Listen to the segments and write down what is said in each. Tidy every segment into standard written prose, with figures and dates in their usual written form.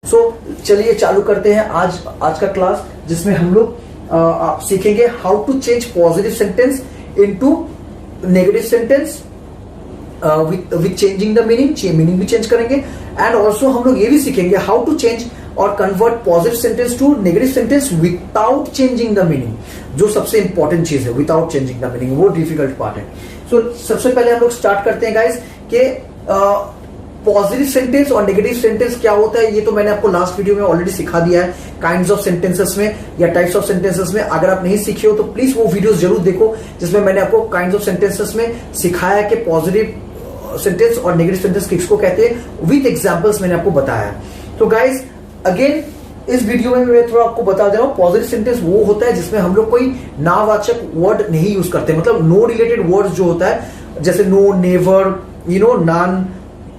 चलिए चालू करते हैं आज का क्लास, जिसमें हम लोग आप सीखेंगे how to change positive sentence into negative sentence with changing the meaning भी चेंज करेंगे। एंड ऑल्सो हम लोग ये भी सीखेंगे हाउ टू चेंज और convert positive sentence to negative sentence without changing the meaning, जो सबसे इंपॉर्टेंट चीज है। विदाउट चेंजिंग द मीनिंग वो डिफिकल्ट पार्ट है। सबसे पहले हम लोग स्टार्ट करते हैं गाइस कि पॉजिटिव सेंटेंस और नेगेटिव सेंटेंस क्या होता है। ये तो मैंने आपको लास्ट वीडियो में ऑलरेडी सिखा दिया है, काइंड्स ऑफ सेंटेंसेस में या टाइप्स ऑफ सेंटेंसेस में। अगर आप नहीं सीखे हो तो प्लीज वो वीडियोस जरूर देखो, जिसमें मैंने आपको काइंड्स ऑफ सेंटेंसेस में सिखाया कि पॉजिटिव सेंटेंस और नेगेटिव सेंटेंस किसको कहते हैं, विद एग्जांपल्स मैंने आपको बताया है। तो गाइस अगेन इस वीडियो में मैं थोड़ा आपको बता दे रहा हूं, पॉजिटिव सेंटेंस वो होता है जिसमें हम लोग कोई नावाचक वर्ड नहीं यूज करते, मतलब नो रिलेटेड वर्ड्स जो होता है, जैसे no, never, non,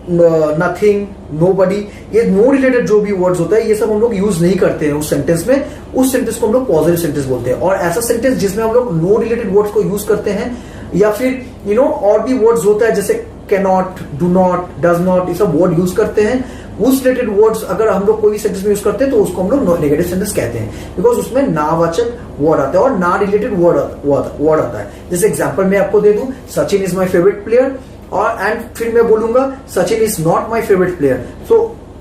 nothing, nobody, ये नो रिलेटेड जो भी वर्ड्स होता है ये सब हम लोग यूज नहीं करते हैं उस सेंटेंस में। उस सेंटेंस को हम लोग पॉजिटिव सेंटेंस बोलते हैं। और ऐसा सेंटेंस जिसमें हम लोग नो रिलेटेड वर्ड्स को यूज करते हैं, या फिर और भी वर्ड्स होता है जैसे cannot, do not, does not, ये सब वर्ड यूज करते हैं। उस रिलेटेड वर्ड्स अगर हम लोग कोई भी सेंटेंस में यूज करते हैं तो उसको हम लोग नेगेटिव सेंटेंस कहते हैं, बिकॉज उसमें नावाचक वर्ड आता है और ना रिलेटेड वर्ड आता है। जैसे एग्जांपल मैं आपको दे दूं, Sachin is my favourite player, और एंड फिर मैं बोलूंगा Sachin is not my favourite player. So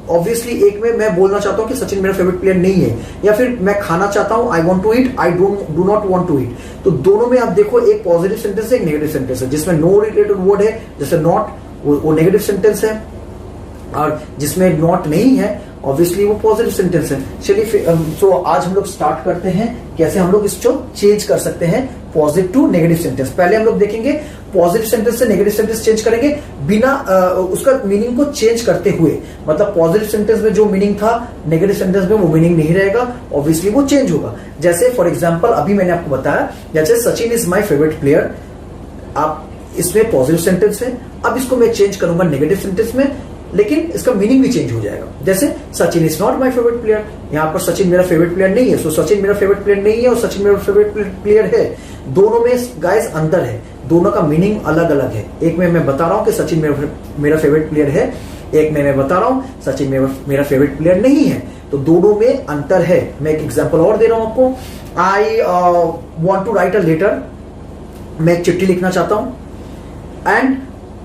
obviously एक में मैं बोलना चाहता हूं कि सचिन मेरा फेवरेट प्लेयर नहीं है, या फिर मैं खाना चाहता हूं, I want to eat, I do not want to eat. तो दोनों में आप देखो, एक पॉजिटिव सेंटेंस है, एक नेगेटिव सेंटेंस है। जिसमें नो रिलेटेड वर्ड है जैसे नॉट, वो नेगेटिव सेंटेंस है, और जिसमें नॉट नहीं है ऑब्वियसली वो पॉजिटिव सेंटेंस है। चलिए तो आज हम लोग स्टार्ट करते हैं कैसे हम लोग इसको चेंज कर सकते हैं पॉजिटिव टू नेगेटिव सेंटेंस। पहले हम लोग देखेंगे पॉजिटिव सेंटेंस से नेगेटिव सेंटेंस चेंज करेंगे बिना उसका मीनिंग को चेंज करते हुए। मतलब पॉजिटिव सेंटेंस में जो मीनिंग था नेगेटिव सेंटेंस में वो मीनिंग नहीं रहेगा, ऑब्वियसली वो चेंज होगा। जैसे फॉर एग्जांपल अभी मैंने आपको बताया, जैसे Sachin is my favourite player, आप इसमें पॉजिटिव सेंटेंस है, अब इसको मैं चेंज करूंगा नेगेटिव सेंटेंस में, लेकिन इसका मीनिंग भी चेंज हो जाएगा। जैसे Sachin is not my favourite player, यहां पर सचिन मेरा फेवरेट प्लेयर नहीं है, सो सचिन मेरा फेवरेट प्लेयर नहीं है और सचिन मेरा फेवरेट प्लेयर है। दोनों में गाइस अंतर है, दोनों का मीनिंग अलग अलग है। एक में मैं बता रहा हूं कि सचिन मेरा फेवरेट प्लेयर है, एक में मैं बता रहा हूं सचिन मेरा फेवरेट प्लेयर नहीं है। तो दोनों में अंतर है। मैं एक एग्जाम्पल और दे रहा हूं आपको। I want to write a letter, मैं एक चिट्ठी लिखना चाहता हूं, एंड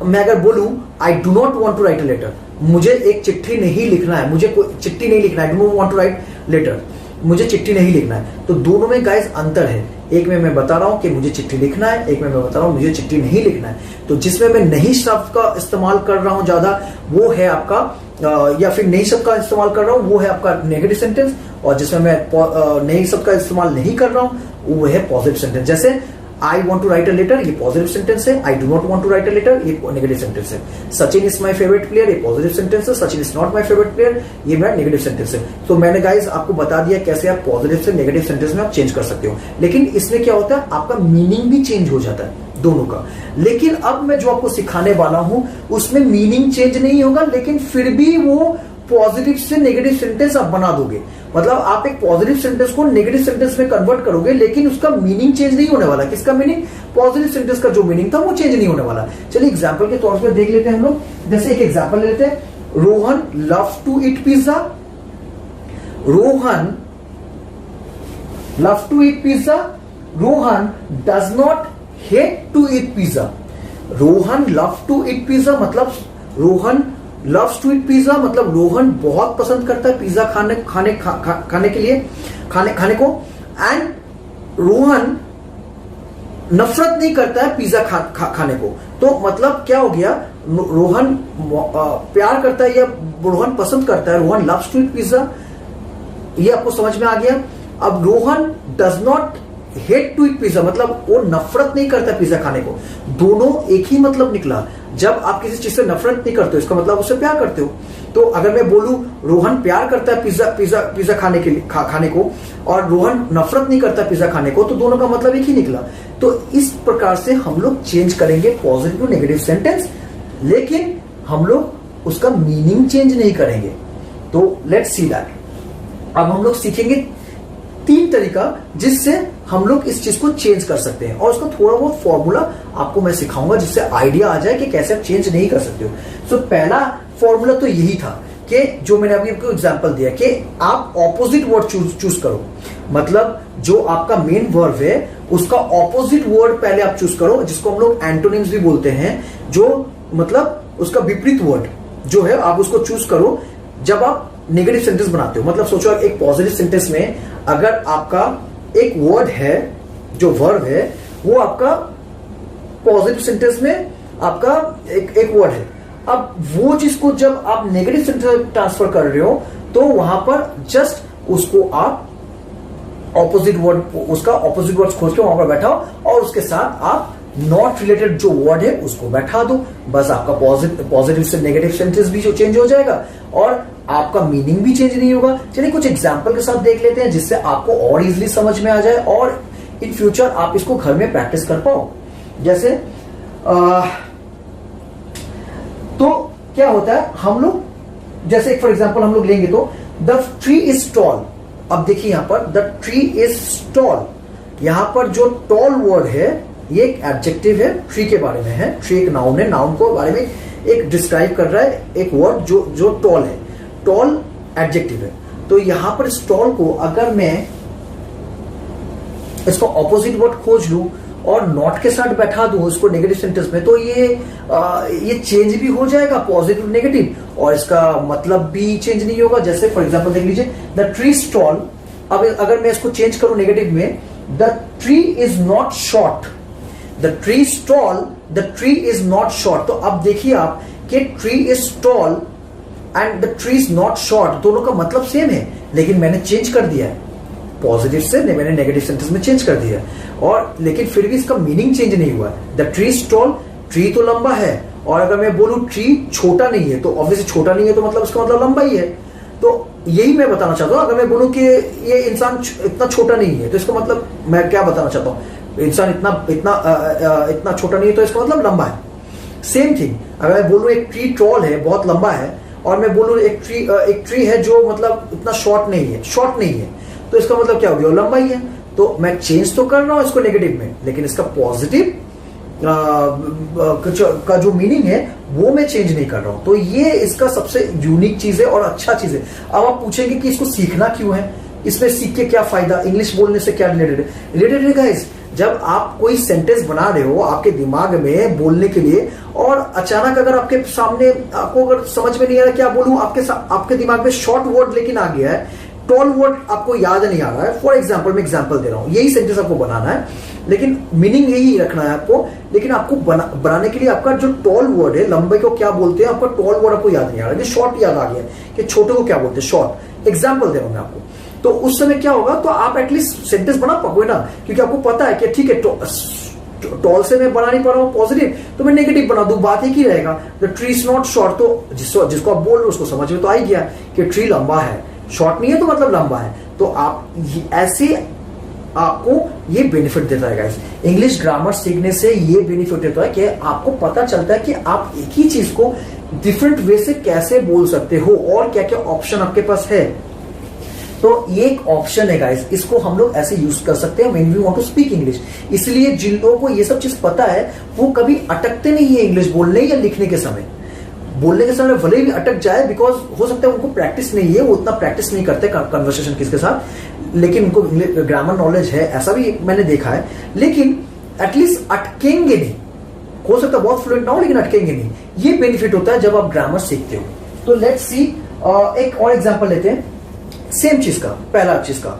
मैं अगर बोलूं I do not want to write a letter, मुझे एक चिट्ठी नहीं लिखना है, मुझे कोई चिट्ठी नहीं लिखना है, do not want to write letter, मुझे चिट्ठी नहीं लिखना है। तो दोनों में गाइस अंतर है। एक में मैं बता रहा हूं कि मुझे चिट्ठी लिखना है, एक में मैं बता रहा हूं मुझे चिट्ठी नहीं लिखना है। तो जिसमें मैं नहीं शब्द का इस्तेमाल कर रहा हूं ज्यादा, वो है आपका या फिर नहीं शब्द का इस्तेमाल कर रहा हूं वो है आपका नेगेटिव सेंटेंस, और जिसमें मैं नहीं शब्द का इस्तेमाल नहीं कर रहा हूं वो है पॉजिटिव सेंटेंस। जैसे I want to write a letter, ये पॉजिटिव सेंटेंस है। I do not want to write a letter, ये नेगेटिव सेंटेंस है। Sachin is my favourite player, ये पॉजिटिव सेंटेंस है। Sachin is not my favourite player, ये मेरा negative sentence है। तो मैंने गाइस आपको बता दिया कैसे आप पॉजिटिव से नेगेटिव सेंटेंस में आप चेंज कर सकते हो। लेकिन इसमें क्या होता है, आपका मीनिंग भी चेंज हो जाता है दोनों का। लेकिन अब मैं जो आपको सिखाने वाला हूं उसमें मीनिंग चेंज नहीं होगा, लेकिन फिर भी वो पॉजिटिव से नेगेटिव सेंटेंस आप बना दोगे। मतलब आप एक पॉजिटिव सेंटेंस को नेगेटिव सेंटेंस में कन्वर्ट करोगे, लेकिन उसका मीनिंग चेंज नहीं होने वाला। किसका मीनिंग? पॉजिटिव सेंटेंस का जो मीनिंग था वो चेंज नहीं होने वाला। चलिए एग्जांपल के तौर पर देख लेते हैं हम लोग। जैसे एक एग्जांपल ले लेते हैं, Rohan loves to eat pizza. Rohan loves to eat pizza, Rohan does not hate to eat pizza. Rohan loves to eat pizza मतलब Rohan loves to eat pizza मतलब रोहन बहुत पसंद करता है पिज्जा खाने को, एंड रोहन नफरत नहीं करता है पिज्जा खाने को। तो मतलब क्या हो गया, रोहन प्यार करता है या रोहन पसंद करता है, Rohan loves to eat pizza, ये आपको समझ में आ गया। अब Rohan does not hate to eat pizza मतलब वो नफरत नहीं करता पिज्जा खाने को। दोनों एक ही मतलब निकला। जब आप किसी चीज से नफरत नहीं करते हो इसका मतलब उससे प्यार करते हो। तो अगर मैं बोलूं रोहन प्यार करता है पिज्जा खाने को और रोहन नफरत नहीं करता पिज्जा खाने को, तो दोनों का मतलब एक ही निकला। तो इस प्रकार से हम लोग चेंज करेंगे पॉजिटिव टू नेगेटिव सेंटेंस, लेकिन हम लोग उसका मीनिंग चेंज नहीं करेंगे। तो लेट्स सी दैट। अब हम लोग सीखेंगे 3 तरीका जिससे हम लोग इस चीज को चेंज कर सकते हैं, और उसका थोड़ा बहुत फॉर्मूला आपको मैं सिखाऊंगा जिससे आइडिया आ जाए कि कैसे आप चेंज नहीं कर सकते हो। सो पहला फॉर्मूला तो यही था कि जो मैंने अभी आपको एग्जांपल दिया कि आप ऑपोजिट वर्ड चूज करो, मतलब जो आपका मेन वर्ब है उसका ऑपोजिट वर्ड पहले आप चूज करो, जिसको हम लोग एंटोनिम्स भी बोलते हैं, जो मतलब उसका विपरीत वर्ड जो है आप उसको चूज करो जब आप नेगेटिव सेंटेंस बनाते हो। मतलब सोचो एक पॉजिटिव सेंटेंस में अगर आपका एक वर्ड है, जो वर्ब है वो आपका पॉजिटिव सेंटेंस में आपका एक वर्ड है, अब वो चीज को जब आप नेगेटिव सेंटेंस में ट्रांसफर कर रहे हो तो वहां पर जस्ट उसको आप ऑपोजिट वर्ड, उसका ऑपोजिट वर्ड खोज के वहां पर बैठाओ और उसके साथ आप नॉट रिलेटेड जो वर्ड है उसको बैठा दो, बस आपका पॉजिटिव से नेगेटिव सेंटेंस भी जो चेंज हो जाएगा और आपका मीनिंग भी चेंज नहीं होगा। चलिए कुछ एग्जांपल के साथ देख लेते हैं जिससे आपको और इजीली समझ में आ जाए और इन फ्यूचर आप इसको घर में प्रैक्टिस कर पाओ। जैसे तो क्या होता है, हम लोग जैसे फॉर एग्जांपल हम लोग लेंगे तो द ट्री इज टॉल। अब देखिए यहां पर द ट्री इज टॉल, यहां पर जो टॉल वर्ड है ये एक एडजेक्टिव है, ट्री के बारे में है, ट्री एक नाउन है, नाउन को बारे में एक डिस्क्राइब कर रहा है एक वर्ड जो टॉल है, टॉल एडजेक्टिव है। तो यहां पर इस टॉल को अगर मैं इसको ऑपोजिट वर्ड खोज लूं और नॉट के साथ बैठा दूं इसको नेगेटिव सेंटेंस में, तो ये चेंज भी हो जाएगा पॉजिटिव नेगेटिव और इसका मतलब भी चेंज नहीं होगा। जैसे फॉर एग्जांपल देख लीजिए द ट्री इज टॉल, अब अगर मैं इसको चेंज करूं नेगेटिव में, the tree is not short, the tree is tall, the tree is not short. तो अब देखिए आप कि tree is tall and the tree is not short, दोनों का मतलब सेम है लेकिन मैंने चेंज कर दिया है, पॉजिटिव से मैंने नेगेटिव सेंटेंस में चेंज कर दिया और लेकिन फिर भी इसका मीनिंग चेंज नहीं हुआ। The tree is tall, tree तो लंबा है, और अगर मैं बोलूं ट्री छोटा नहीं है तो ऑब्वियसली छोटा नहीं है तो मतलब इसका मतलब लंबा ही है। तो यही मैं बताना चाहता हूं, अगर मैं बोलूं कि ये इंसान इतना छोटा नहीं है तो इसका मतलब मैं क्या बताना चाहता हूं, इंसान इतना छोटा नहीं है तो इसका मतलब लंबा है। सेम थिंग अगर मैं बोलूं एक ट्री टॉल है, बहुत लंबा है, और मैं बोलूं एक ट्री है जो मतलब इतना शॉर्ट नहीं है, तो इसका मतलब क्या हो गया, लंबा ही है। तो मैं चेंज तो कर रहा हूं इसको नेगेटिव में, लेकिन इसका पॉजिटिव का जो मीनिंग है वो मैं चेंज नहीं कर रहा हूं। तो ये इसका सबसे यूनिक चीज है और अच्छा चीज है। अब आप पूछेंगे कि इसको सीखना क्यों है, इसमें सीख के क्या फायदा, इंग्लिश बोलने से क्या रिलेटेड है गाइस। जब आप कोई सेंटेंस बना रहे हो आपके दिमाग में बोलने के लिए और अचानक अगर आपके सामने आपको अगर समझ में नहीं आ रहा क्या बोलूं, आपके दिमाग में शॉर्ट वर्ड लेकिन आ गया है, टॉल वर्ड आपको याद नहीं आ रहा है, फॉर एग्जाम्पल मैं एग्जाम्पल दे रहा हूं, यही सेंटेंस आपको बनाना है लेकिन मीनिंग यही रखना है आपको, लेकिन आपको बनाने के लिए आपका जो टॉल वर्ड है, लंबे को क्या बोलते हैं, आपका टॉल वर्ड आपको याद नहीं आ रहा है, शॉर्ट याद आ गया कि छोटे को क्या बोलते हैं, शॉर्ट। एग्जाम्पल दे रहा हूं मैं आपको, तो उस समय क्या होगा, तो आप एटलीस्ट सेंटेंस बना पाओगे ना, क्योंकि आपको पता है कि ठीक है टॉल से मैं बना नहीं पा रहा हूं पॉजिटिव, तो मैं नेगेटिव बना दूं, बात एक ही रहेगा, the tree is not short. तो जिसको आप बोल रहे हो उसको समझ में तो आ ही गया कि ट्री लंबा है, शॉर्ट नहीं है तो मतलब लंबा है। तो आप ऐसे आपको ये बेनिफिट देता है गाइस, इंग्लिश ग्रामर सीखने से ये बेनिफिट देता है कि आपको पता चलता है कि आप एक ही चीज को डिफरेंट वे से कैसे बोल सकते हो और क्या क्या ऑप्शन आपके पास है। तो ये एक ऑप्शन है गाइस, इसको हम लोग ऐसे यूज कर सकते हैं when we want to speak English. इसलिए जिन लोगों को ये सब चीज पता है वो कभी अटकते नहीं है इंग्लिश बोलने या लिखने के समय। बोलने के समय भले भी अटक जाए, बिकॉज हो सकता है उनको प्रैक्टिस नहीं है, वो उतना प्रैक्टिस नहीं करते कन्वर्सेशन किसके साथ, लेकिन उनको ग्रामर नॉलेज है, ऐसा भी मैंने देखा है, लेकिन एटलीस्ट अटकेंगे नहीं। हो सकता है बहुत फ्लुएंट ना हो लेकिन अटकेंगे नहीं। ये बेनिफिट होता है जब आप ग्रामर सीखते हो। तो लेट्स सी एक और एग्जांपल लेते हैं सेम चीज का, पहला चीज का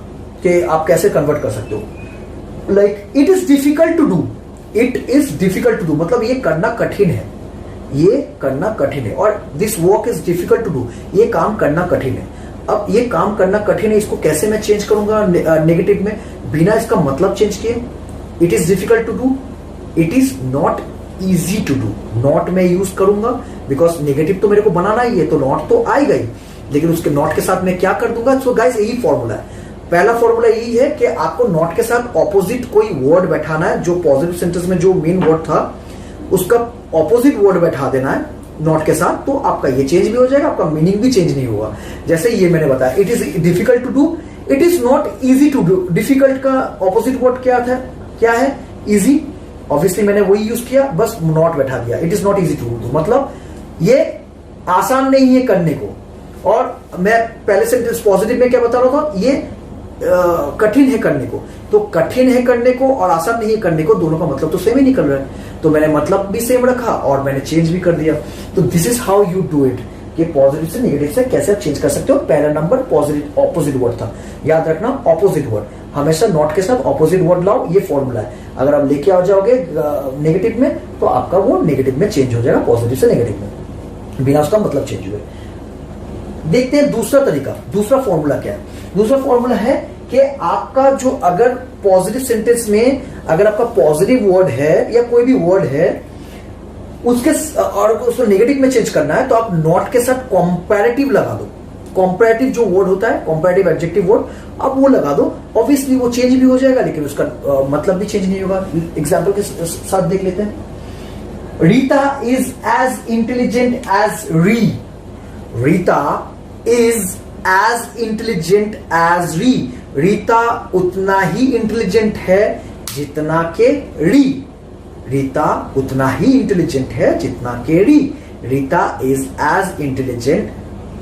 कि आप कैसे कन्वर्ट कर सकते हो। Like it is difficult to do, it is difficult to do मतलब ये करना कठिन है, ये करना कठिन है, और this work is difficult to do, ये काम करना कठिन है। अब ये काम करना कठिन है, इसको कैसे मैं चेंज करूंगा नेगेटिव में बिना इसका मतलब चेंज किए। It is difficult to do, it is not easy to do, not मैं यूज करूंगा बिकॉज नेगेटिव तो मेरे को बनाना ही है, तो नॉट तो आएगा ही, लेकिन उसके नॉट के साथ मैं क्या कर दूंगा। सो गाइस यही फॉर्मूला है, पहला फॉर्मूला यही है कि आपको नॉट के साथ ऑपोजिट कोई वर्ड बैठाना है, जो पॉजिटिव सेंटेंस में जो मेन वर्ड था उसका ऑपोजिट वर्ड बैठा देना है नॉट के साथ, तो आपका ये चेंज भी हो जाएगा, आपका मीनिंग भी चेंज नहीं होगा। जैसे ये मैंने बताया, it is difficult to do, it is not easy to do. Difficult का ऑपोजिट वर्ड क्या है, इजी, ऑब्वियसली मैंने वही यूज किया, बस नॉट बैठा दिया, it is not easy to do, मतलब ये आसान नहीं है करने को, और मैं पहले सेंटेंस पॉजिटिव में क्या बता रहा था, ये कठिन है करने को, तो कठिन है करने को और आसान नहीं है करने को, दोनों का मतलब तो सेम ही निकल रहा है, तो मैंने मतलब भी सेम रखा और मैंने चेंज भी कर दिया। तो this is how you do it, कि पॉजिटिव से नेगेटिव से कैसे आप चेंज कर सकते हो। पहला नंबर पॉजिटिव ऑपोजिट वर्ड था, याद रखना ऑपोजिट वर्ड, हमेशा नॉट के साथ ऑपोजिट वर्ड लाओ, ये फॉर्मूला है। अगर आप लेके आ जाओगे नेगेटिव में तो आपका वो नेगेटिव में चेंज हो जाएगा, पॉजिटिव से नेगेटिव में, बिना उसका मतलब चेंज हुए। देखते हैं दूसरा तरीका, दूसरा फॉर्मूला क्या है। दूसरा फॉर्मूला है कि आपका जो अगर पॉजिटिव सेंटेंस में अगर आपका पॉजिटिव वर्ड है या कोई भी वर्ड है उसके और उसको नेगेटिव में चेंज करना है, तो आप नॉट के साथ कंपैरेटिव लगा दो। कंपैरेटिव जो वर्ड होता है, कंपैरेटिव एडजेक्टिव वर्ड, आप वो लगा दो, ऑब्वियसली वो चेंज भी हो जाएगा लेकिन उसका मतलब भी चेंज नहीं होगा। एग्जांपल के साथ देख लेते हैं। Rita is as intelligent as Ri. Rita is as intelligent as Ri. Rita उतना ही इंटेलिजेंट है जितना के री। रीता उतना ही इंटेलिजेंट है जितना के Ri. Rita is as intelligent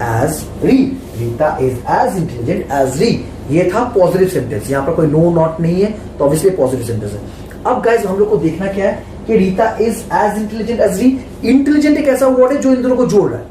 as Ri. Rita is as intelligent as Ri. ये था पॉजिटिव सेंटेंस, यहां पर कोई नो नॉट नहीं है तो ऑब्वियसली पॉजिटिव सेंटेंस है। अब गाइस हम लोग को देखना क्या है कि Rita is as intelligent as री। इंटेलिजेंट एक ऐसा वर्ड है जो इन दोनों को जोड़ रहा है,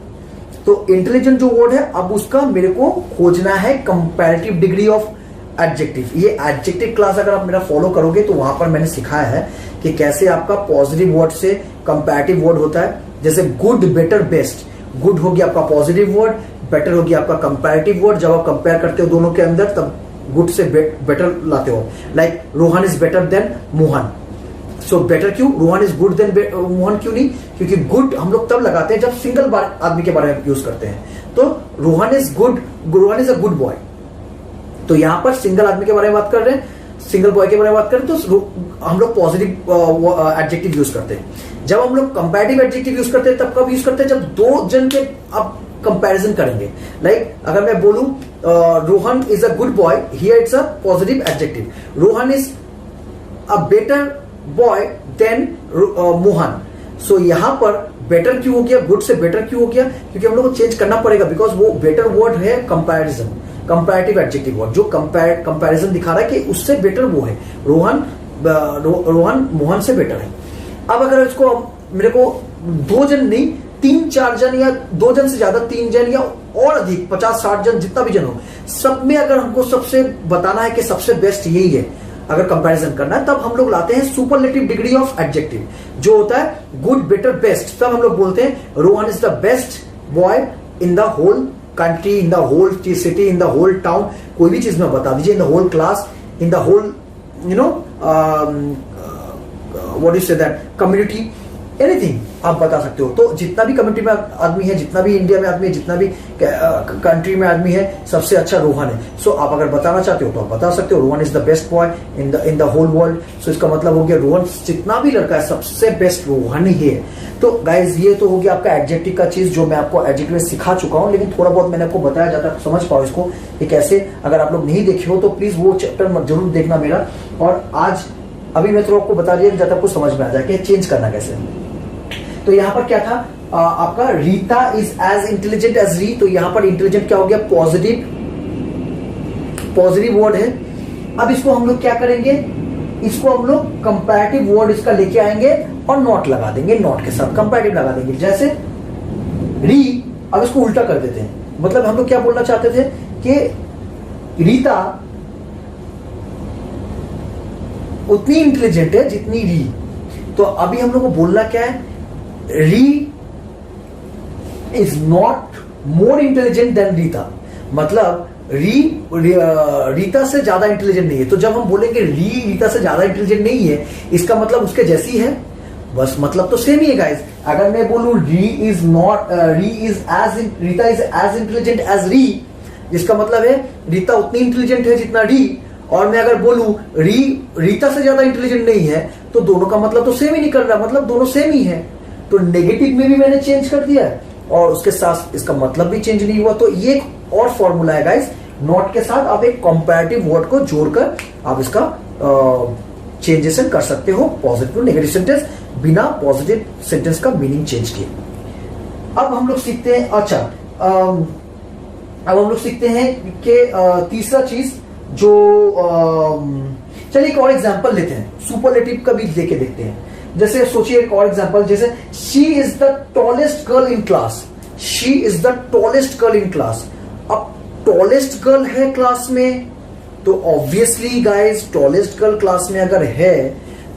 तो इंटेलिजेंट जो वर्ड है अब उसका मेरे को खोजना है कंपैरेटिव डिग्री ऑफ एडजेक्टिव। ये एडजेक्टिव क्लास अगर आप मेरा फॉलो करोगे तो वहां पर मैंने सिखाया है कि कैसे आपका पॉजिटिव वर्ड से कंपैरेटिव वर्ड होता है। जैसे गुड, बेटर, बेस्ट। गुड हो गया आपका पॉजिटिव वर्ड, बेटर हो गया आपका कंपैरेटिव वर्ड। जब आप कंपेयर करते हो दोनों के अंदर तब गुड से बेटर लाते हो। Like Rohan is better than Mohan. So better क्यों? Rohan is good than Mohan क्यों नहीं? क्योंकि गुड हम लोग तब लगाते हैं जब सिंगल बार आदमी के बारे में यूज करते हैं। तो Rohan is good, Rohan is a good boy, तो यहां पर सिंगल आदमी के बारे में बात कर रहे हैं, सिंगल बॉय के बारे में बात करें तो हम लोग पॉजिटिव एडजेक्टिव यूज करते हैं। जब हम लोग कंपैरेटिव एडजेक्टिव यूज करते हैं तब कब यूज करते हैं? जब दो जन के आप कंपैरिजन करेंगे। लाइक अगर मैं बोलूं Rohan is a good boy, here it's a positive adjective. Rohan is a better boy than Mohan. So यहां पर बेटर क्यों हो गया, गुड से बेटर क्यों हो गया? क्योंकि हम लोग को चेंज करना पड़ेगा, बिकॉज वो बेटर वर्ड है कंपैरिजन, कंपैरेटिव एडजेक्टिव वर्ड जो कंपैरिजन दिखा रहा है कि उससे बेटर वो है। रोहन मोहन से बेटर है। अब अगर इसको मेरे को दो जन नहीं, 3-4 जन या 2 जन से ज्यादा, 3 जन या और अधिक 50-60 जन, जितना भी जन हो, सब में अगर हमको सबसे बताना है कि सबसे बेस्ट यही है, अगर कंपैरिजन करना है, तब हम लोग लाते हैं सुपरलेटिव डिग्री ऑफ एडजेक्टिव जो होता है गुड, बेटर, बेस्ट। तब हम लोग बोलते हैं Rohan is the best boy in the whole country, in the whole city, in the whole town. कोई भी चीज में बता दीजिए, in the whole class, in the whole you know what is say that community, anything आप बता सकते हो। तो जितना भी कम्युनिटी में आदमी है, जितना भी इंडिया में आदमी है, जितना भी कंट्री में आदमी है, सबसे अच्छा रोहन है। सो आप अगर बताना चाहते हो तो आप बता सकते हो Rohan is the best boy in the whole world. So इसका मतलब हो गया रोहन, जितना भी लड़का है सबसे बेस्ट रोहन ही है। तो गाइज ये तो हो गया आपका एडजेक्टिव का चीज जो मैं आपको एडजेक्टिव में सिखा चुका हूं, लेकिन थोड़ा बहुत मैंने आपको बताया जाता है, समझ पाओ इसको कि कैसे। अगर आप लोग नहीं देखे हो तो प्लीज वो चैप्टर जरूर देखना मेरा। और आज अभी मैं तो आपको बता दिया जब आपको समझ में आ जाए कि चेंज करना कैसे। तो यहां पर क्या था आपका Rita is as intelligent as री। तो यहां पर इंटेलिजेंट क्या हो गया? पॉजिटिव वर्ड है। अब इसको हम लोग क्या करेंगे? इसको हम लोग कंपैरेटिव वर्ड इसका लेके आएंगे और नॉट लगा देंगे, नॉट के साथ कंपैरेटिव लगा देंगे। जैसे री, अब इसको उल्टा कर देते हैं। मतलब हम लोग क्या बोलना चाहते थे कि रीता उतनी इंटेलिजेंट है जितनी री। तो अभी हम लोग को बोलना क्या है? री is not more intelligent then Rita. मतलब रीता से ज्यादा इंटेलिजेंट नहीं है। तो जब हम बोलेंगे रीता से ज्यादा इंटेलिजेंट नहीं है, इसका मतलब उसके जैसी है, बस मतलब तो सेम ही है गाइस। अगर मैं बोलूं Rita is as intelligent as री, इसका मतलब है रीता उतनी इंटेलिजेंट है जितना री। और मैं अगर बोलूं रीता से ज्यादा इंटेलिजेंट नहीं है, तो दोनों का मतलब तो सेम ही निकल रहा, मतलब दोनों सेम ही है। तो नेगेटिव में भी मैंने चेंज कर दिया है और उसके साथ इसका मतलब भी चेंज नहीं हुआ। तो ये एक और फॉर्मूला है गाइस, नॉट के साथ आप एक कंपैरेटिव वर्ड को जोड़कर आप इसका चेंजेस कर सकते हो, पॉजिटिव टू नेगेटिव सेंटेंस, बिना पॉजिटिव सेंटेंस का मीनिंग चेंज किए। अब हम लोग सीखते हैं, अच्छा अब हम लोग सीखते हैं कि तीसरा चीज जो चलिए एक और एग्जांपल लेते हैं, सुपरलेटिव का भी लेके देखते हैं। जैसे सोचिए एक और एग्जांपल, जैसे she is the tallest girl in class, she is the tallest girl in class. अब टॉलेस्ट गर्ल है क्लास में, तो obviously guys tallest girl class में अगर है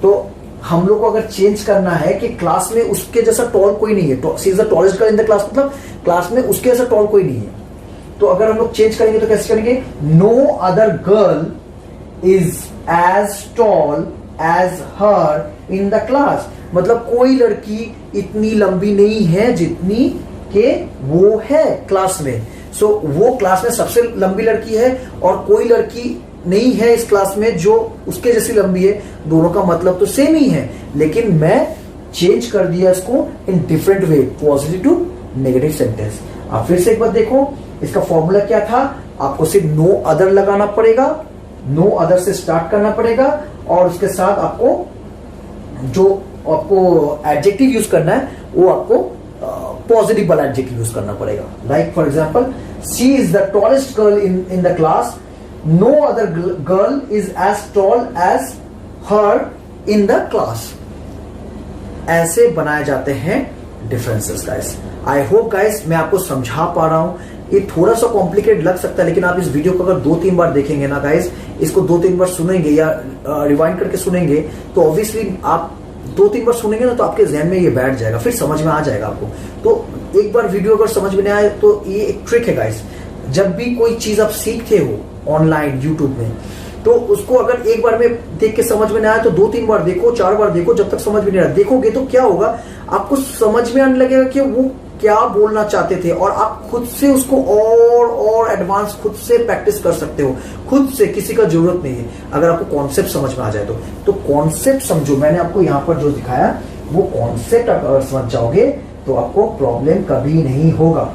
तो हम लोग को अगर चेंज करना है कि क्लास में उसके जैसा टॉल कोई नहीं है, she is the tallest girl in the class, मतलब क्लास में उसके जैसा टॉल कोई नहीं है। तो अगर हम लोग चेंज करेंगे तो कैसे करेंगे, no other girl is as tall as her in the class, मतलब कोई लड़की इतनी लंबी नहीं है जितनी के वो है क्लास में। सो वो क्लास में सबसे लंबी लड़की है और कोई लड़की नहीं है इस क्लास में जो उसके जैसी लंबी है। दोनों का मतलब तो सेम ही है, लेकिन मैं चेंज कर दिया इसको in different way, positive to negative sentence. आप फिर से एक बार देखो, इसका फॉर्मूला क्या था, आपको सिर्फ नो अदर लगाना पड़ेगा, नो अदर से स्टार्ट करना पड़ेगा और उसके साथ आपको जो आपको एडजेक्टिव यूज करना है वो आपको पॉजिटिव वाला एडजेक्टिव यूज करना पड़ेगा। Like for example, she is the tallest girl in the class, no other girl is as tall as her in the class. ऐसे बनाए जाते हैं differences guys. I hope guys मैं आपको समझा पा रहा हूं। ये थोड़ा सा कॉम्प्लिकेटेड लग सकता है, लेकिन आप इस वीडियो को अगर 2-3 बार देखेंगे ना गाइस, इसको 2-3 बार सुनेंगे या रिवाइंड करके सुनेंगे, तो ऑब्वियसली आप 2-3 बार सुनेंगे ना तो आपके जहन में ये बैठ जाएगा, फिर समझ में आ जाएगा आपको। तो एक बार वीडियो अगर समझ में नहीं आए तो ये एक ट्रिक है गाइस, जब भी कोई चीज आप सीखते हो ऑनलाइन यूट्यूब में, तो उसको अगर एक बार में देख के समझ में नहीं आया तो 2-3 बार देखो, 4 बार देखो, जब तक समझ में नहीं आया। देखोगे तो क्या होगा, आपको समझ में आने लगेगा कि वो क्या बोलना चाहते थे और आप खुद से उसको और एडवांस खुद से प्रैक्टिस कर सकते हो, खुद से, किसी का जरूरत नहीं है। अगर आपको कॉन्सेप्ट समझ में आ जाए तो कॉन्सेप्ट समझो। मैंने आपको यहाँ पर जो दिखाया वो कॉन्सेप्ट अगर समझ जाओगे तो आपको प्रॉब्लम कभी नहीं होगा।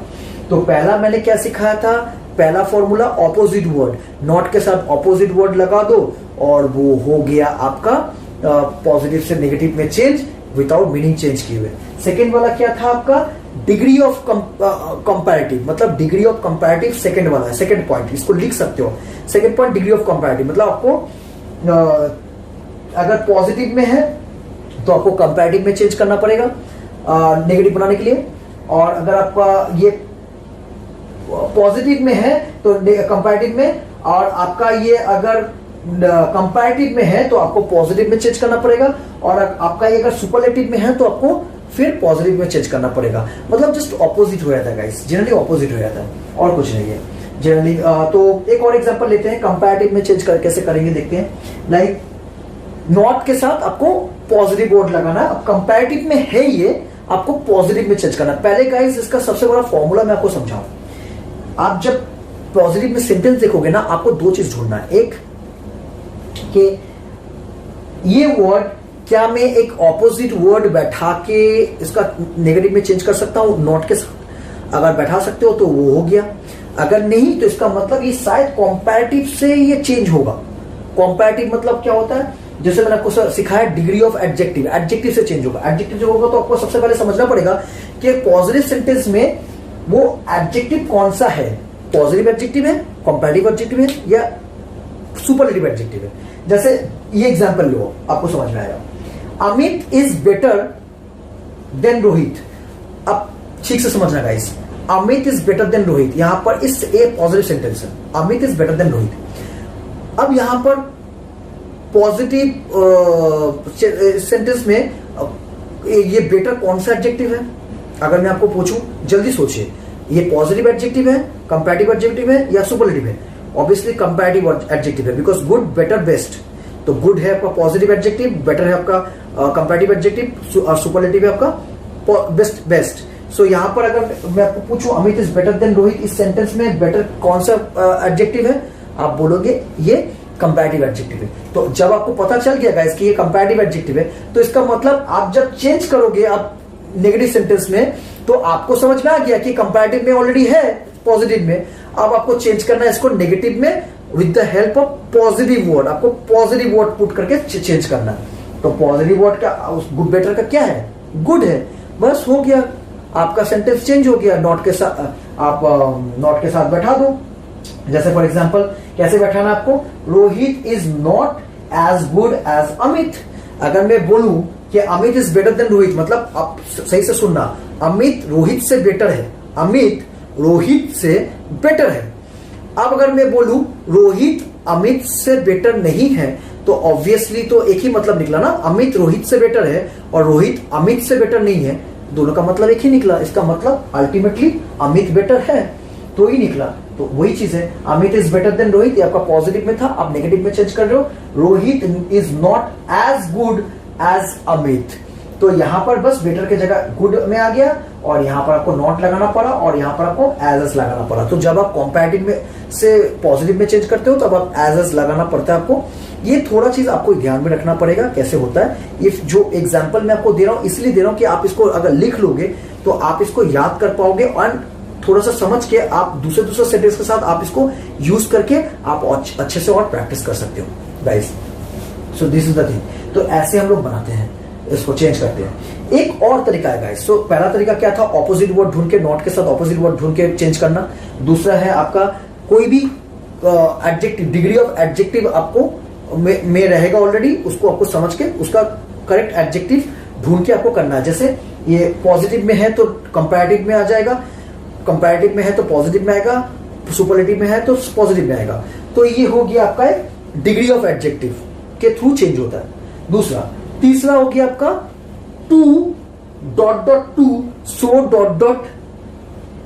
तो पहला मैंने क्या सिखाया था, पहला फॉर्मूला ऑपोजिट वर्ड, नॉट के साथ ऑपोजिट वर्ड लगा दो और वो हो गया आपका पॉजिटिव से नेगेटिव में चेंज विदाउट मीनिंग चेंज किए हुए। सेकेंड वाला क्या था आपका, डिग्री ऑफ कंपैरेटिव, मतलब डिग्री ऑफ कंपैरेटिव सेकंड वाला है, सेकंड पॉइंट, इसको लिख सकते हो। Second point degree of comparative, मतलब आपको अगर पॉजिटिव में है तो आपको कंपैरेटिव में चेंज करना पड़ेगा नेगेटिव बनाने के लिए, और अगर आपका ये पॉजिटिव में है तो कंपैरेटिव में, और आपका ये अगर कंपैरेटिव में है तो आपको पॉजिटिव में चेंज करना पड़ेगा, और आपका ये अगर सुपरलेटिव में है तो आपको फिर पॉजिटिव में चेंज करना पड़ेगा। मतलब जस्ट ऑपोजिट हो जाता है गाइस, जनरली ऑपोजिट हो जाता है और कुछ नहीं है जनरली। तो एक और एग्जांपल लेते हैं, कंपैरेटिव में चेंज कर कैसे करेंगे देखते हैं। लाइक नॉट के साथ आपको पॉजिटिव वर्ड लगाना, अब कंपैरेटिव में है ये, आपको पॉजिटिव में चेंज करना। पहले गाइस इसका सबसे बड़ा फॉर्मूला मैं आपको समझाऊं। आप जब पॉजिटिव में सेंटेंस देखोगे ना, आपको 2 चीज ढूंढना है। एक कि ये वर्ड क्या मैं एक ऑपोजिट वर्ड बैठा के इसका नेगेटिव में चेंज कर सकता हूं नॉट के साथ, अगर बैठा सकते हो तो वो हो गया, अगर नहीं तो इसका मतलब ये शायद कंपैरेटिव से ये चेंज होगा। कंपैरेटिव मतलब क्या होता है, जैसे मैंने आपको सिखाया डिग्री ऑफ एडजेक्टिव, एडजेक्टिव से चेंज होगा। एडजेक्टिव जो होगा तो आपको सबसे पहले समझना पड़ेगा कि पॉजिटिव सेंटेंस में वो एडजेक्टिव कौन सा है, पॉजिटिव एडजेक्टिव है, कंपैरेटिव एडजेक्टिव है या सुपरलेटिव एडजेक्टिव है। जैसे ये एग्जांपल लो, आपको समझ में आएगा। Amit is better than Rohit. अब ठीक से समझना guys, Amit is better than Rohit, यहां पर इस ए पॉजिटिव सेंटेंस है, Amit is better than Rohit. अब यहां पर पॉजिटिव सेंटेंस में ये बेटर कौन सा एडजेक्टिव है, अगर मैं आपको पूछूं, जल्दी सोचिए, ये पॉजिटिव एडजेक्टिव है, कंपैरेटिव एडजेक्टिव है या सुपरलेटिव है? ऑब्वियसली कंपैरेटिव एडजेक्टिव है, बिकॉज गुड, बेटर, बेस्ट। तो गुड है आपका पॉजिटिव एडजेक्टिव, बेटर है आपका कंपैरेटिव एडजेक्टिव और सुपरलेटिव है आपका बेस्ट बेस्ट। सो यहां पर अगर मैं आपको पूछूं Amit is better than Rohit, इस सेंटेंस में बेटर कौन सा एडजेक्टिव है? आप बोलोगे ये कंपैरेटिव एडजेक्टिव है। तो जब आपको पता चल गया गाइस कि ये कंपैरेटिव एडजेक्टिव है, तो इसका मतलब आप जब चेंज करोगे आप नेगेटिव सेंटेंस में, तो आपको समझ में आ गया कि कंपैरेटिव में ऑलरेडी है पॉजिटिव में, अब आपको चेंज करना है इसको नेगेटिव में with the help of positive word. आपको पॉजिटिव वर्ड पुट करके चेंज करना है। तो पॉजिटिव वर्ड का गुड बेटर का क्या है? गुड है, बस हो गया, आपका सेंटेंस चेंज हो गया। नॉट के साथ आप नॉट के साथ बैठा दो। जैसे फॉर एग्जाम्पल कैसे बैठाना आपको, Rohit is not as good as Amit. अगर मैं बोलूं कि Amit is better than Rohit, मतलब आप सही से सुनना, अमित रोहित से बेटर है, अमित रोहित से बेटर है। अब अगर मैं बोलूं रोहित अमित से बेटर नहीं है, तो ऑब्वियसली तो एक ही मतलब निकला ना, अमित रोहित से बेटर है और रोहित अमित से बेटर नहीं है, दोनों का मतलब एक ही निकला। इसका मतलब अल्टीमेटली अमित बेटर है, तो ही निकला। तो वही चीज है, Amit is better than Rohit, ये आपका पॉजिटिव में था, आप नेगेटिव में चेंज कर रहे हो, Rohit is not as good as Amit. तो यहां पर बस बेटर की जगह गुड में आ गया और यहां पर आपको नॉट लगाना पड़ा और यहां पर आपको एज एस लगाना पड़ा। तो जब आप कंपैरेटिव में से पॉजिटिव में चेंज करते हो तब आप एज एस लगाना पड़ता है आपको। ये थोड़ा चीज आपको ध्यान में रखना पड़ेगा कैसे होता है। ये जो एग्जाम्पल मैं आपको दे रहा हूं इसलिए दे रहा हूं कि आप इसको अगर लिख लोगे तो आप इसको याद कर पाओगे और थोड़ा सा समझ के आप दूसरे सेंटेंस के साथ आप इसको यूज करके आप अच्छे से और प्रैक्टिस कर सकते हो guys. So this is the thing. तो ऐसे हम लोग बनाते हैं, इसको चेंज करते हैं। एक और तरीका है गाइस। सो पहला तरीका क्या था, ऑपोजिट वर्ड ढूंढ के, नॉट के साथ ऑपोजिट वर्ड ढूंढ के चेंज करना। दूसरा है आपका कोई भी एडजेक्टिव, डिग्री ऑफ एडजेक्टिव आपको में रहेगा ऑलरेडी, उसको आपको समझ के उसका करेक्ट एडजेक्टिव ढूंढ के आपको करना है। जैसे ये पॉजिटिव में है तो कंपैरेटिव में आ जाएगा, कंपैरेटिव में है तो पॉजिटिव में आएगा, सुपरलेटिव में है तो पॉजिटिव में आएगा। तो ये हो गया आपका एक डिग्री ऑफ एडजेक्टिव के थ्रू चेंज होता है। दूसरा, तीसरा हो गया आपका to dot dot to so dot dot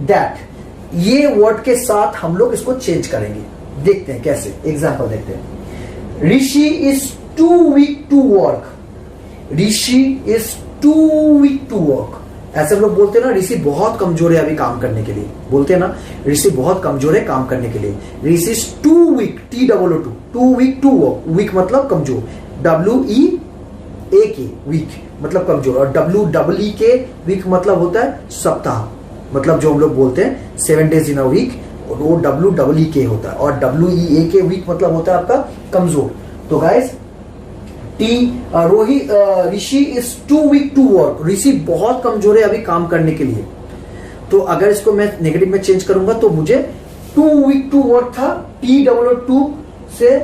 that. ये वर्ड के साथ हम लोग इसको चेंज करेंगे, देखते हैं कैसे। एग्जाम्पल देखते हैं, Rishi is too weak to work, Rishi is too weak to work. ऐसे हम लोग बोलते हैं ना, ऋषि बहुत कमजोर है अभी काम करने के लिए, बोलते हैं ना ऋषि बहुत कमजोर है काम करने के लिए। Rishi is too weak, TOO, too weak to work. Weak मतलब कमजोर, WEAK वीक मतलब कमजोर, और WEEK वीक मतलब होता है सप्ताह, मतलब जो हम लोग बोलते हैं 7 days इन अ वीक, वो WEEK होता है। और WEAK वीक मतलब होता है आपका कमजोर। तो guys Rishi is too weak to work, Rishi बहुत कमजोर है अभी काम करने के लिए। तो अगर इसको मैं नेगेटिव में चेंज करूंगा तो मुझे टू वीक टू वर्क था, TOO से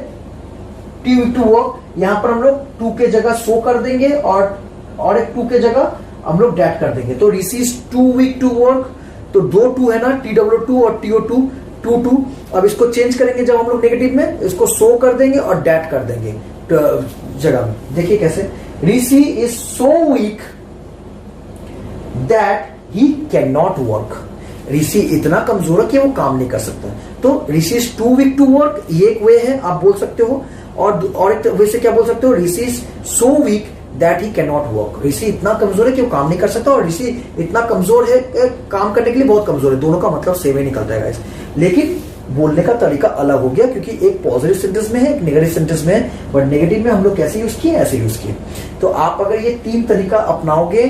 टी वीक टू वर्क, यहां पर हम लोग टू के जगह सो कर देंगे और एक टू के जगह हम लोग डैट कर देंगे। तो Rishi is too weak to work, तो दो टू है ना, TOO और TO2, टू। अब इसको चेंज करेंगे जब हम लोग नेगेटिव में, इसको सो कर देंगे और डैट कर देंगे जगह में। देखिए कैसे, Rishi is so weak that he can not work, Rishi इतना कमजोर है कि वो काम नहीं कर सकता। तो Rishi is too weak to work, ये एक वे है आप बोल सकते हो। और एक वे से क्या बोल सकते हो, Rishi is so weak that he can not work, Rishi इतना कमजोर है कि वो काम नहीं कर सकता, और ऋषि इतना कमजोर है काम करने के लिए बहुत कमजोर है। दोनों का मतलब सेम ही निकलता है गाइस, लेकिन बोलने का तरीका अलग हो गया, क्योंकि एक पॉजिटिव सेंटेंस में है, एक नेगेटिव सेंटेंस में है। बट नेगेटिव में हम लोग कैसे यूज किए, ऐसे यूज किए। तो आप अगर ये तीन तरीका अपनाओगे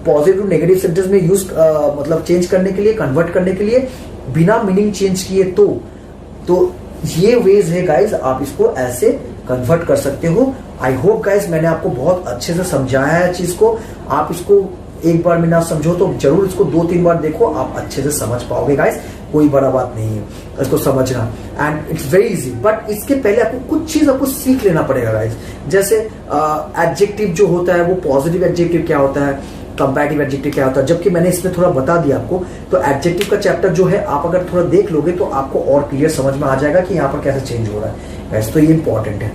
पॉजिटिव नेगेटिव सेंटेंस में यूज मतलब चेंज करने के लिए, कन्वर्ट करने के लिए, बिना मीनिंग चेंज किए, तो ये वेज है गाइज, आप इसको ऐसे कन्वर्ट कर सकते हो। आई होप गाइज मैंने आपको बहुत अच्छे से समझाया है चीज को। आप इसको एक बार में ना समझो तो जरूर इसको 2-3 बार देखो, आप अच्छे से समझ पाओगे गाइज, कोई बड़ा बात नहीं है इसको समझना, and it's very easy. But इसके पहले आपको कुछ चीज आपको सीख लेना पड़ेगा गाइज। जैसे एडजेक्टिव जो होता है वो पॉजिटिव एडजेक्टिव क्या होता है, कंपैरेटिव एडजेक्टिव क्या होता है, जबकि मैंने इसमें थोड़ा बता दिया आपको। तो एडजेक्टिव का चैप्टर जो है आप अगर थोड़ा देख लोगे तो आपको और क्लियर समझ में आ जाएगा कि यहाँ पर कैसे चेंज हो रहा है गाइज। तो ये इंपॉर्टेंट है।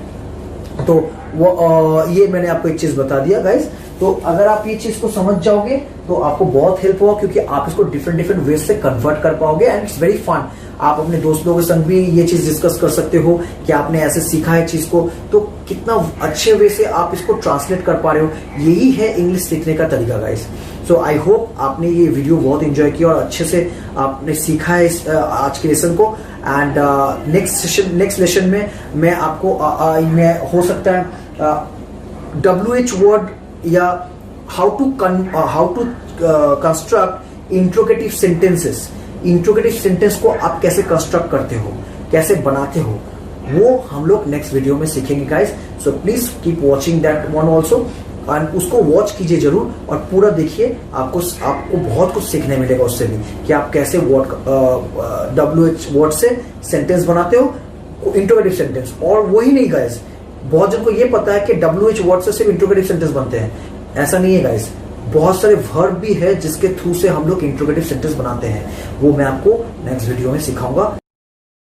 तो वो ये मैंने आपको एक चीज बता दिया गाइज। तो अगर आप ये चीज को समझ जाओगे तो आपको बहुत हेल्प होगा, क्योंकि आप इसको डिफरेंट वेज से कन्वर्ट कर पाओगे, एंड इट्स वेरी फन। आप अपने दोस्तों के संग भी ये चीज डिस्कस कर सकते हो कि आपने ऐसे सीखा है चीज को, तो कितना अच्छे वे से आप इसको ट्रांसलेट कर पा रहे हो। यही है इंग्लिश सीखने का तरीका गाइस। सो आई होप आपने ये वीडियो बहुत एंजॉय किया और अच्छे से आपने सीखा है इस आज के लेसन को। एंड नेक्स्ट लेसन में मैं आपको मैं हो सकता है WH वर्ड या how to construct interrogative sentences, interrogative sentence को आप कैसे कंस्ट्रक्ट करते हो, कैसे बनाते हो, वो हम लोग नेक्स्ट वीडियो में सीखेंगे guys. So please keep watching that one also. And उसको वॉच कीजिए जरूर और पूरा देखिए, आपको बहुत कुछ सीखने मिलेगा उससे भी कि आप कैसे WH वर्ड से सेंटेंस बनाते हो, इंट्रोगेटिव सेंटेंस। और वही नहीं गाइस, बहुत जन को ये पता है कि WH वर्ड से सिर्फ इंट्रोगेटिव सेंटेंस बनते हैं, ऐसा नहीं है गाइस। बहुत सारे वर्ब भी है जिसके थ्रू से हम लोग इंट्रोगेटिव सेंटेंस बनाते हैं, वो मैं आपको नेक्स्ट वीडियो में सिखाऊंगा।